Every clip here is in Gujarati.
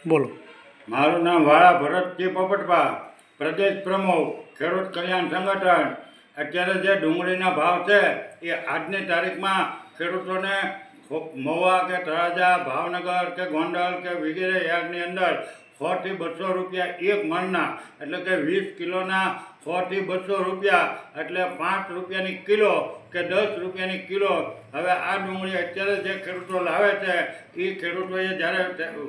બોલો. મારું નામ વાળા ભરતજી પોપટભા, પ્રદેશ પ્રમુખ ખેડૂત કલ્યાણ સંગઠન. અત્યારે જે ડુંગળીના ભાવ છે એ આજની તારીખમાં ખેડૂતોને મહુવા કે તળાજા, ભાવનગર કે ગોંડલ કે વગેરે યાર્ડની અંદર 100 થી 200 રૂપિયા એક મણના, એટલે કે 20 કિલોના 100 થી 200 રૂપિયા, એટલે 5 રૂપિયાની કિલો કે 10 રૂપિયાની કિલો. હવે આ ડુંગળી અત્યારે જે ખેડૂતો લાવે છે એ ખેડૂતોએ જ્યારે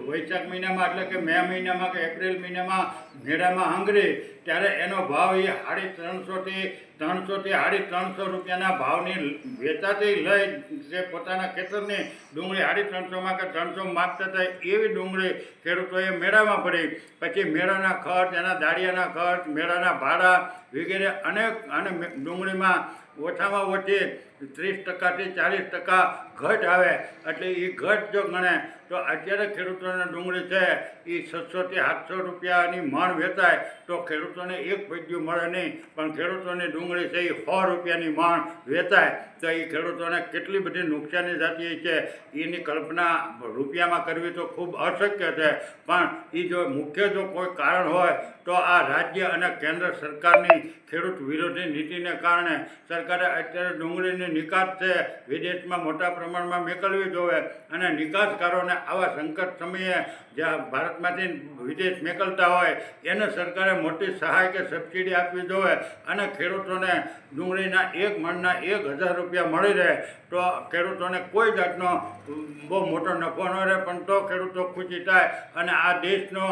વૈશાખ મહિનામાં, એટલે કે મે મહિનામાં કે એપ્રિલ મહિનામાં મેળામાં આંગળી, ત્યારે એનો ભાવ એ 350 થી 350 રૂપિયાના ભાવની વેચાતી લઈ જે પોતાના ખેતરની ડુંગળી 350 કે 300 માગતા હતા એવી ડુંગળી ખેડૂતોએ મેળામાં પડી. પછી મેળાના ખર્ચ, એના દાળિયાના ખર્ચ, મેળાના ભાડા વગેરે અનેક, અને ડુંગળીમાં ઓછામાં ઓછી 30% થી 40% ઘટ આવે. એટલે એ ઘટ જો ગણે તો અત્યારે ખેડૂતોને ડુંગળી છે એ 600 થી 700 રૂપિયાની મણ વેચાય તો ખેડૂતોને એક પૈયું મળે નહીં, પણ ખેડૂતોની ડુંગળી છે એ 100 રૂપિયાની મણ વેચાય. તો એ ખેડૂતોને કેટલી બધી નુકસાની થતી છે એની કલ્પના રૂપિયામાં કરવી તો ખૂબ અશક્ય છે. પણ એ જો મુખ્ય જો કોઈ કારણ હોય તો આ રાજ્ય અને કેન્દ્ર સરકારની ખેડૂત વિરોધી નીતિને કારણે સરકારે અત્યારે ડુંગળીની નિકાસ છે વિદેશમાં મોટા પ્રમાણમાં મોકલવી જોઈએ, અને નિકાસકારોને આવા સંકટ સમયે જ્યાં ભારતમાંથી વિદેશ મોકલતા હોય એને સરકારે મોટી સહાય કે સબસિડી આપવી જોઈએ, અને ખેડૂતોને ડુંગળીના એક મણના 1000 રૂપિયા મળી રહે તો ખેડૂતોને કોઈ જાતનો બહુ મોટો નફો ન રહે, પણ તો ખેડૂતો ખુશી થાય. અને આ દેશનો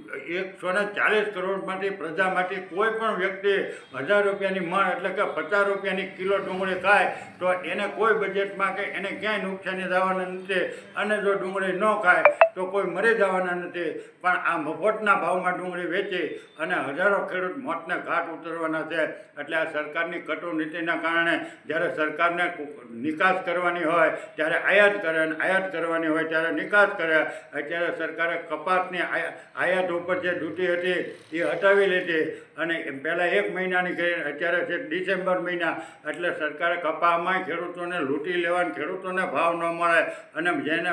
140 કરોડમાંથી પ્રજામાંથી કોઈ પણ વ્યક્તિ 1000 રૂપિયાની મણ, એટલે કે 50 રૂપિયાની કિલો ડુંગળી ખાય તો એને કોઈ બજેટમાં કે એને ક્યાંય નુકસાની થવાના નથી, અને જો ડુંગળી ન ખાય તો કોઈ મરી જવાના નથી. પણ આ મફતના ભાવમાં ડુંગળી વેચી અને હજારો ખેડૂત મોતને ઘાટ ઉતરવાના છે. એટલે આ સરકારની કટુ નીતિના કારણે જ્યારે સરકારને નિકાસ કરવાની હોય ત્યારે આયાત કરે, અને આયાત કરવાની હોય ત્યારે નિકાસ કરે. અત્યારે સરકારે કપાસની આયાત ઉપર જે ડ્યુટી હતી એ હટાવી લીધી, અને પહેલાં 1 મહિનાની કરી, અત્યારે છે ડિસેમ્બર મહિના. એટલે સરકારે કપાસમાં ખેડૂતોને લૂંટી લેવાની, ખેડૂતોને ભાવ ન મળે, અને જેને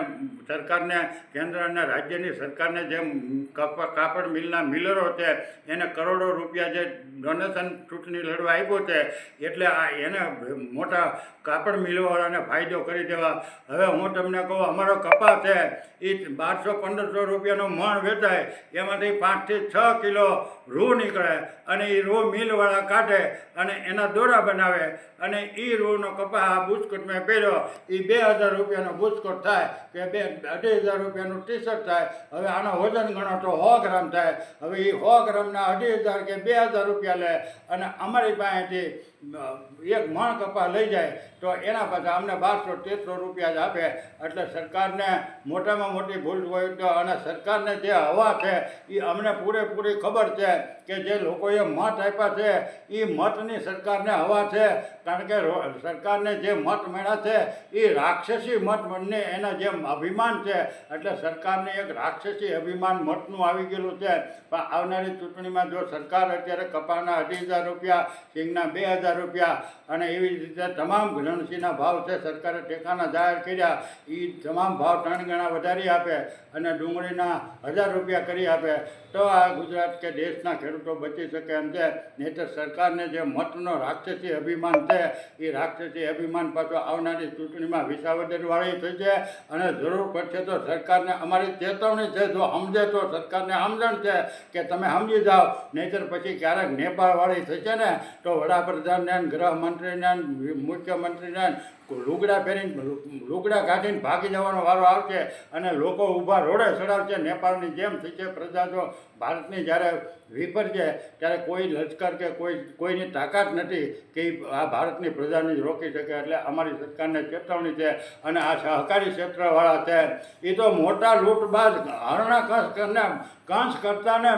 સરકારને, કેન્દ્ર અને રાજ્યની સરકારને જે કાપડ મિલના મિલરો છે એને કરોડો રૂપિયા જે ડોનેશન ચૂંટણી લડવા આપ્યું છે, એટલે આ એને મોટા કાપડ મિલોવાળાને ફાયદો કરી દેવા. હવે હું તમને કહું, અમારો કપાસ છે એ 1200-1500 રૂપિયાનો મણ વેચાય, એમાંથી 5 થી 6 કિલો રૂ નીકળે, અને એ રૂ મિલવાળા કાઢે અને એના દોરા બનાવે, અને એ રૂનો કપાસ આ બુસ્કોટ મેં પહેર્યો એ 2000 રૂપિયાનો બુસ્કોટ થાય કે 2500 રૂપિયાનું ટી શર્ટ થાય. હવે આનો વજન ગણો તો 100 ગ્રામ થાય. હવે એ 100 ગ્રામના 2500 કે 2000 રૂપિયા લે, અને અમારી પાસેથી 1 મણ કપાસ લઈ જાય તો એના પાછા અમને 1200-1300 રૂપિયા જ આપે. એટલે સરકારને મોટામાં મોટી ભૂલ હોય તો, અને સરકારને જે હવા છે એ અમને પૂરેપૂરી ખબર છે કે જે લોકોએ મત આપ્યા છે એ મતની સરકારને હવા છે. કારણ કે સરકારને જે મત મળ્યા છે એ રાક્ષસી મત મને એના જે અભિમાન છે, એટલે સરકારને એક રાક્ષસી અભિમાન મતનું આવી ગયેલું છે. પણ આવનારી ચૂંટણીમાં જો સરકાર અત્યારે કપાસના 2,500 રૂપિયા, સિંગના 2000 રૂપિયા, અને એવી રીતે તમામ ઘણસીના ભાવ છે સરકારે ટેકાના જાહેર કર્યા, એ તમામ ભાવ 3 ગણા વધારી આપે અને ડુંગળીના 1000 રૂપિયા કરી આપે તો આ ગુજરાત કે દેશના ખેડૂતો બચી શકે એમ છે. નહીંતર સરકારને જે મતનો રાક્ષસી અભિમાન છે એ રાક્ષસી અભિમાન પાછો આવનારી ચૂંટણીમાં વિસાવદરવાળી થઈ છે. અને જરૂર પડશે તો સરકારને અમારી ચેતવણી છે, જો સમજે તો સરકારને સમજણ છે કે તમે સમજી જાઓ, નહીંતર પછી ક્યારેક નેપાળવાળી થશે ને તો વડાપ્રધાનને, ગૃહમંત્રીને, મુખ્યમંત્રીને લુગડા પહેરીને, લુગડા કાઢીને ભાગી જવાનો વારો આવશે, અને લોકો ઊભા રોડે ચડાવશે. નેપાળની જેમ થશે. પ્રજા જો ભારતની જ્યારે વિપરશે ત્યારે કોઈ લશ્કર કે કોઈની તાકાત નથી કે આ ભારતની પ્રજાને જ રોકી શકે. એટલે અમારી સરકારને ચેતવણી છે. અને આ સહકારી ક્ષેત્રવાળા છે એ તો મોટા લૂંટબાજ, હરણા કંસ કરતા ને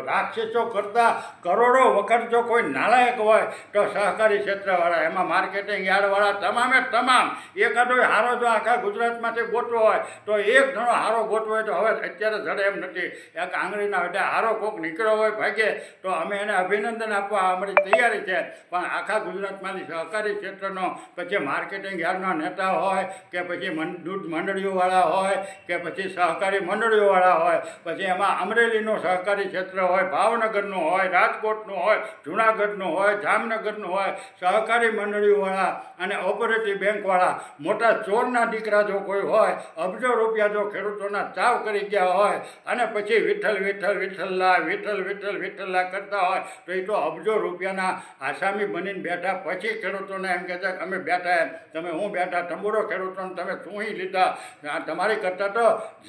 રાક્ષસો કરતા કરોડો વખત જો કોઈ નાલાયક હોય તો સહકારી ક્ષેત્રવાળા, એમાં માર્કેટિંગ યાર્ડવાળા તમામે તમામ એકાદો હારો જો આખા ગુજરાતમાંથી ગોતવો હોય તો એક જણો હારો ગોતવો હોય તો હવે અત્યારે જડે એમ નથી. એક આંગળીના વડે હારો કોક નીકળ્યો હોય ભાગ્યે તો અમે એને અભિનંદન આપવા અમારી તૈયારી છે. પણ આખા ગુજરાતમાંથી સહકારી ક્ષેત્રનો પછી માર્કેટિંગ યાર્ડના નેતા હોય કે પછી દૂધ મંડળીઓવાળા હોય કે પછી સહકારી મંડળીઓવાળા હોય, પછી એમાં અમરેલીનું સહકારી ક્ષેત્ર હોય, ભાવનગરનું હોય, રાજકોટનું હોય, જૂનાગઢનું હોય, જામનગરનું હોય, સહકારી મંડળીઓવાળા અને ઓપરેટિવ બેંકવાળા મોટા ચોરના દીકરા જો કોઈ હોય, અબજો રૂપિયા જો ખેડૂતોના ચાવ કરી ગયા હોય અને પછી વિઠ્ઠલ વિઠ્ઠલ વિઠ્ઠલલા વિઠ્ઠલ વિઠ્ઠલ વિઠ્ઠલલા કરતા હોય તો એ તો અબજો રૂપિયાના આસામી બનીને બેઠા પછી ખેડૂતોને એમ કહે છે કે અમે બેઠા એમ તમે હું બેઠા તંબુરો ખેડૂતોને તમે સૂઈ લીધા. તમારી કરતાં તો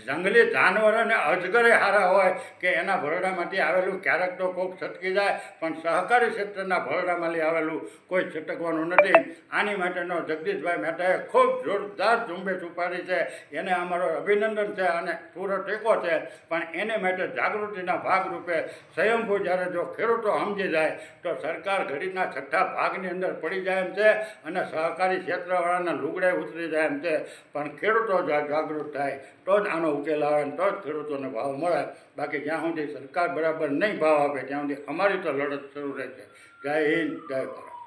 જંગલી જાનવર અને અજગરે હારા હોય કે એના ભરડામાંથી આવેલું ક્યારેક તો કોઈક છટકી જાય, પણ સહકારી ક્ષેત્રના ભરડામાંથી આવેલું કોઈ છટકવાનું નથી. આની માટેનો જગદીશભાઈ મહેતાએ ખૂબ જોરદાર ઝુંબેશ ઉપાડી છે, એને અમારો અભિનંદન છે અને પૂરો ટેકો છે. પણ એને માટે જાગૃતિના ભાગરૂપે સ્વયંભૂ જ્યારે જો ખેડૂતો સમજી જાય તો સરકાર ઘડીના છઠ્ઠા ભાગની અંદર પડી જાય એમ છે અને સહકારી ક્ષેત્રવાળાના લુગડે ઉતરી જાય એમ છે. પણ ખેડૂતો જાગૃત થાય તો જ આનો ઉકેલ આવે ને તો જ ખેડૂતોને ભાવ મળે. બાકી જ્યાં સુધી સરકાર બરાબર નહીં ભાવ આપે ત્યાં સુધી અમારી તો લડત શરૂ રહેશે. જય હિન્દ, જય ભારત.